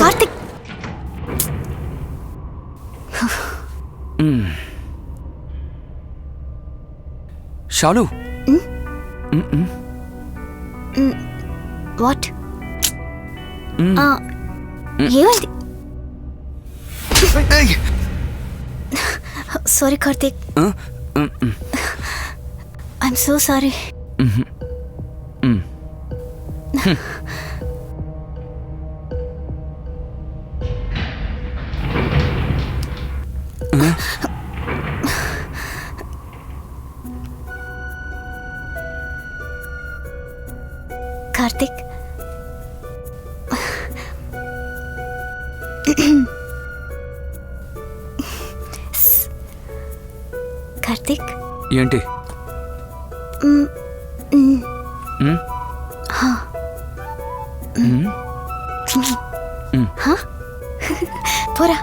కార్తిక్ షాలు what ఏమైంది? Sorry Karthik, I'm so sorry. Karthik, Karthik ఏంటి? పోరా.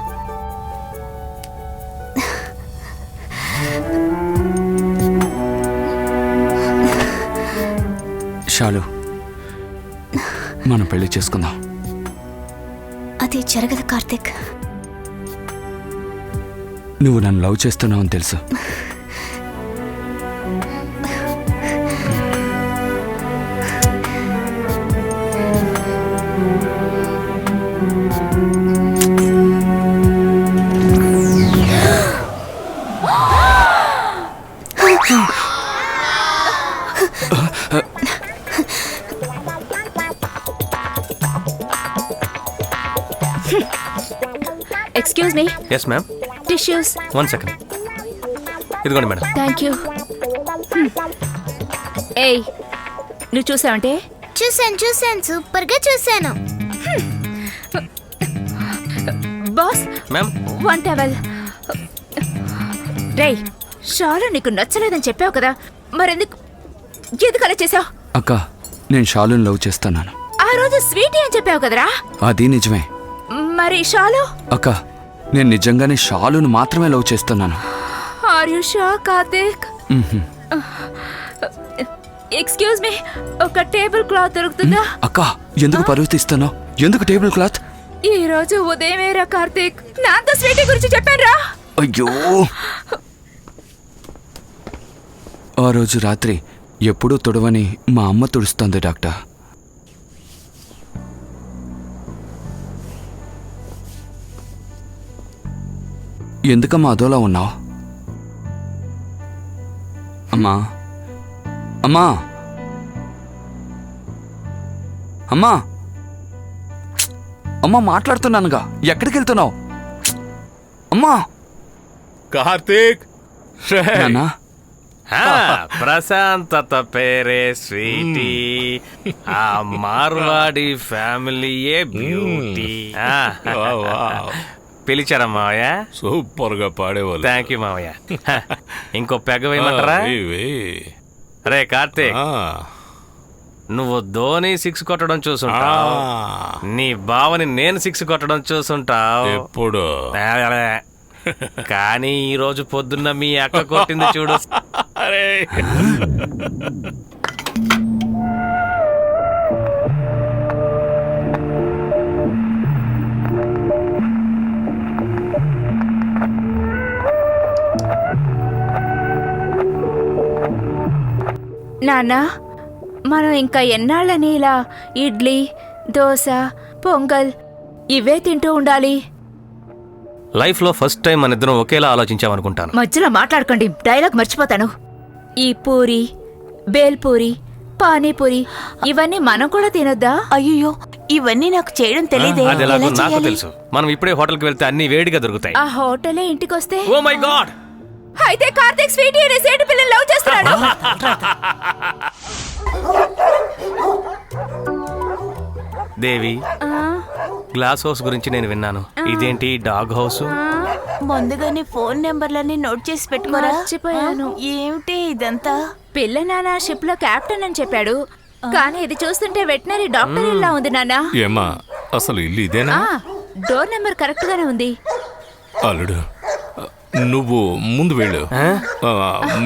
షాలు, మనం పెళ్లి చేసుకుందాం. అది జరగదు కార్తిక్. నువ్వు నన్ను లవ్ చేస్తున్నావు అని తెలుసు. Excuse me. Yes ma'am. Tissues. 1 second. ఇదిగోండి మేడం. Thank you. ఏయ్, నువ్వు చూసావంటే? చూసాను, సూపర్ గా చూసాను. Boss ma'am. 1 టవల్. రేయ్, షాలు నీకు నచ్చలేదని చెప్పావు కదా, మరెందుకు అలా చేసావు? అక్క, నేను షాలుని లవ్ చేస్తున్నాను. ఆ రోజు స్వీటీ అని చెప్పావు కదరా. అది నిజమే. మరి షాలు? అక్క, నేను నిజంగానే షాలును మాత్రమే లవ్ చేస్తున్నాను. Are you sure Karthik? Excuse me, ఒక టేబుల్ క్లాత్ దొరుకుతుందా? అక్క, ఎందుకు పరువు తీస్తున్నావు? ఎందుకు టేబుల్ క్లాత్? ఈ రోజు ఉదయమేరా కార్తిక్, నాతో స్వీటీ గురించి చెప్పానురా. అయ్యో, ఆ రోజు రాత్రి ఎప్పుడూ తుడవని మా అమ్మ తుడుస్తోంది డాక్టర్. ఎందుకమ్మా అదోలా ఉన్నావు? అమ్మా, అమ్మా, అమ్మా, అమ్మా, మాట్లాడుతున్నానుగా, ఎక్కడికి వెళ్తున్నావు? అమ్మా. కార్తీక్, నాన్నా, ప్రశాంతత పేరే స్వీటీ, ఆ మార్వాడి ఫ్యామిలీయే బ్యూటీ. పిలిచారా మావయ్య? సూపర్ గా పాడేవాళ్ళు. థ్యాంక్ యూ మావయ్య. ఇంకో పెగ్గ వేయమంటారా? అరే కార్తీక్, నువ్వు ధోని 6 కొట్టడం చూసుంటావు, నీ బావని నేను 6 కొట్టడం చూసుంటావు ఎప్పుడు. కానీ ఈ రోజు పొద్దున్న మీ అక్క కొట్టింది చూడు. అరే, నాన్న, మనం ఇంకా ఎన్నాళ్ళని ఇలా ఇడ్లీ, దోశ, పొంగల్ ఇవే తింటూ ఉండాలి? లైఫ్ లో ఫస్ట్ టైం మన ఇద్దరం ఒకేలా ఆలోచించామనుకుంటాను. మధ్యలో మాట్లాడుకోండి, డైలాగ్ మర్చిపోతాను. ఈ పూరి, బేల్పూరి, పానీపూరి ఇవన్నీ మనం కూడా తినొద్దా? అయ్యో, ఇవన్నీ నాకు చేయడం తెలియదే. అది ఎలాగో నాకు తెలుసు. మనం ఇప్పుడే హోటల్కి వెళ్తే అన్ని వేడిగా దొరుకుతాయి. ఆ హోటలే ఇంటికొస్తే? ఓ మై గాడ్, అయితే కార్తీక్ స్వీటీ అనే సేటు పిల్లలు లవ్ చేస్తున్నాడు. దేవి, గ్లాస్ హౌస్ గురించి నేను విన్నాను. ఇదేంటి డాగ్ హౌస్? ముందుగానే ఫోన్ నెంబర్లన్నీ నోట్ చేసి పెట్టుకోరా. మర్చిపోయాను. ఏమిటి ఇదంతా? పిల్ల నాన్న షిప్ లో కెప్టెన్ అని చెప్పాడు, కానీ ఇది చూస్తుంటే వెటనరీ డాక్టర్ ఇలా ఉంది నాన్న. ఏమా, అసలు ఇల్లు ఇదేనా? డోర్ నెంబర్ కరెక్ట్ గానే ఉంది. అల్లుడు, నువ్వు ముందు వెళ్ళు.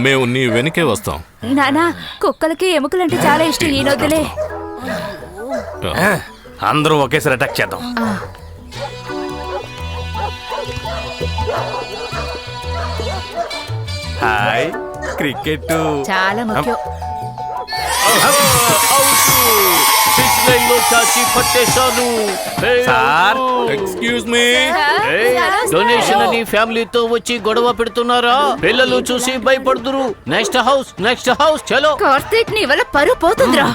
మేము నీ వెనకే వస్తాం. నానా కుక్కలకి ఎముకలంటే చాలా ఇష్టం. ఈయనొద్దులే. అందరూ ఒకేసారి అటాక్ చేద్దాం. హాయ్ క్రికెట్ చాలా ముఖ్యం. Sir excuse me. డొనేషన్ అని ఫ్యామిలీతో వచ్చి గొడవ పెడుతున్నారా? పిల్లలు చూసి భయపడుతురు. నెక్స్ట్ హౌస్ చలో. కార్తీక్ నీ వల్ల పరువు పోతుందిరా.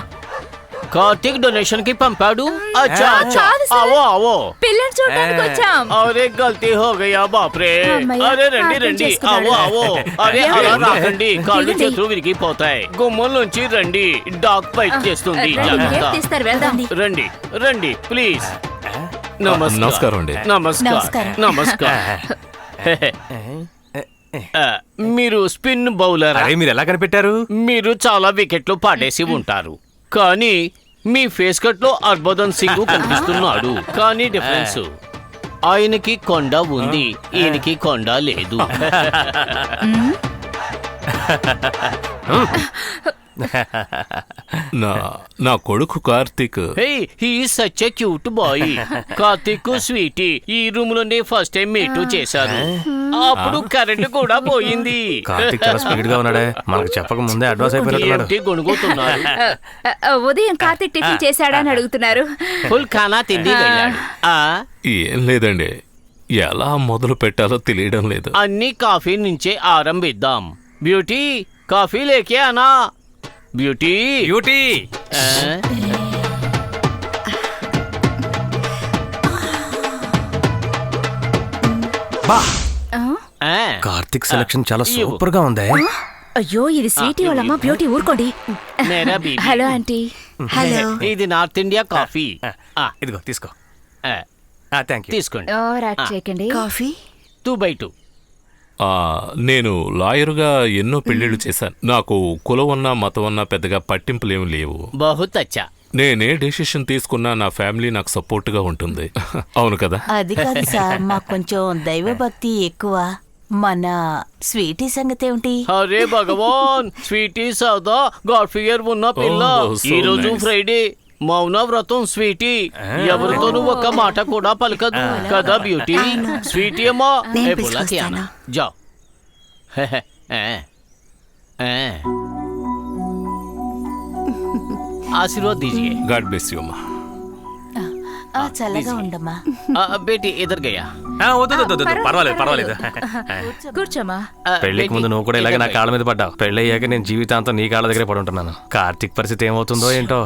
కార్తీక్ డొనేషన్ కి పంపాడు. అచ్చా అచ్చా కాదు సార్. आवो आवो. పిల్లల్ని చూడడానికి వచ్చాం. अरे गलती हो गया बाप रे. అమ్మయ్య, అరే రండి అర్థం రండి. చేసుకున్నాడు. आवो అరే అలా రాకండి. కాళ్ళు దిగండి. చేతులు విరిగిపోతాయి. గుమ్మం నుంచి రండి. డాగ్ బైట్ చేస్తుంది. రండి, జాగ్రత్త. గేట్ తీస్తారు, వెళ్దాం. రండి ప్లీజ్. నమస్కారం అండి. నమస్కారం. నమస్కారం. మీరు స్పిన్ బౌలర్. అరే మీరు ఎలా కనిపెట్టారు? మీరు చాలా వికెట్లు పాడేసి ఉంటారు, కానీ మీ ఫేస్ కట్ లో హర్భజన్ సింగ్ కనిపిస్తున్నాడు. కానీ డిఫరెన్స్, ఆయనకి కొండ ఉంది, ఈయనకి కొండ లేదు. నా కొడుకు Karthik. He such a cute boy. Karthik sweety ఈ రూమ్ లోనే ఫస్ట్ టైం మీట్ చేశారు. అప్పుడు కరెంట్ కూడా పోయింది. కార్తీక్ చాలా స్పీడ్ గా ఉన్నాడే. మనకు చెప్పక ముందే అడ్వాన్స్ అయిపోయినట్టున్నాడు. ఏంటి గొణుగుతున్నారు? ఉదయం కార్తీక్ టిఫిన్ చేశాడా అని అడుగుతున్నారు. ఫుల్ ఖానా తిండి వెళ్ళాడు. ఏం లేదండి, ఎలా మొదలు పెట్టాలో తెలియడం లేదు. అన్ని కాఫీ నుంచే ఆరంభిద్దాం. బ్యూటీ కాఫీ లేకే అనా. బ్యూటీ బ్యూటీ కార్తీక్ సెలక్షన్ చాలా సూపర్ గా ఉంది. అయ్యో ఇది స్వీటీ వాళ్ళమ్మ. బ్యూటీ ఊరుకోండి. మేరా బీబీ. Hello aunty. హలో. ఇది నార్త్ ఇండియా కాఫీ. ఇదిగో తీసుకో. ఆ, థ్యాంక్ యూ. తీసుకోండి. ఓ రాట్ చేయకండి. కాఫీ 2/2. నేను లాయరుగా ఎన్నో పెళ్లిళ్ళు చేశాను. నాకు కులం అన్నా మతం అన్నా పెద్దగా పట్టింపులేం లేవు. బహుత్ అచ్చా. నేనే డెసిషన్ తీసుకున్నా నా ఫ్యామిలీ నాకు సపోర్ట్ గా ఉంటుంది. అవును కదా? అది కాదు సార్, మాకు కొంచెం దైవభక్తి ఎక్కువ. మన స్వీటీ సంగతి ఏమిటి? అరే భగవాన్, స్వీటీ సౌదా గాడ్ ఫిగర్ ఉన్న పిల్ల. Oh, so ఈ రోజు nice. ఫ్రైడే, మౌన వ్రతం స్వీటీ. ఎవరితోనూ ఒక్క మాట కూడా పలకదు కదా బ్యూటీ. స్వీటీ అమ్మా నేను ఏ బోలా కి పిలుచుకొస్తాను. ఆనా. జాओ. ఆశీర్వాद दीजिए. గాడ్ బ్లెస్ యూ అమ్మా. చల్లగా ఉండమ్మా. बेटी इधर गया. వద్దు వద్దు, వద్దు, పర్వాలేదు పర్వాలేదు. కూర్చోమా. పెళ్లికి ముందు నువ్వు కూడా ఇలాగే నా కాళ్ళ మీద పడ్డావు. పెళ్ళి అయ్యాక నేను జీవితాంతం నీ కాళ్ళ దగ్గరే పడి ఉంటున్నాను. కార్తీక్ పరిస్థితి ఏమవుతుందో ఏంటో.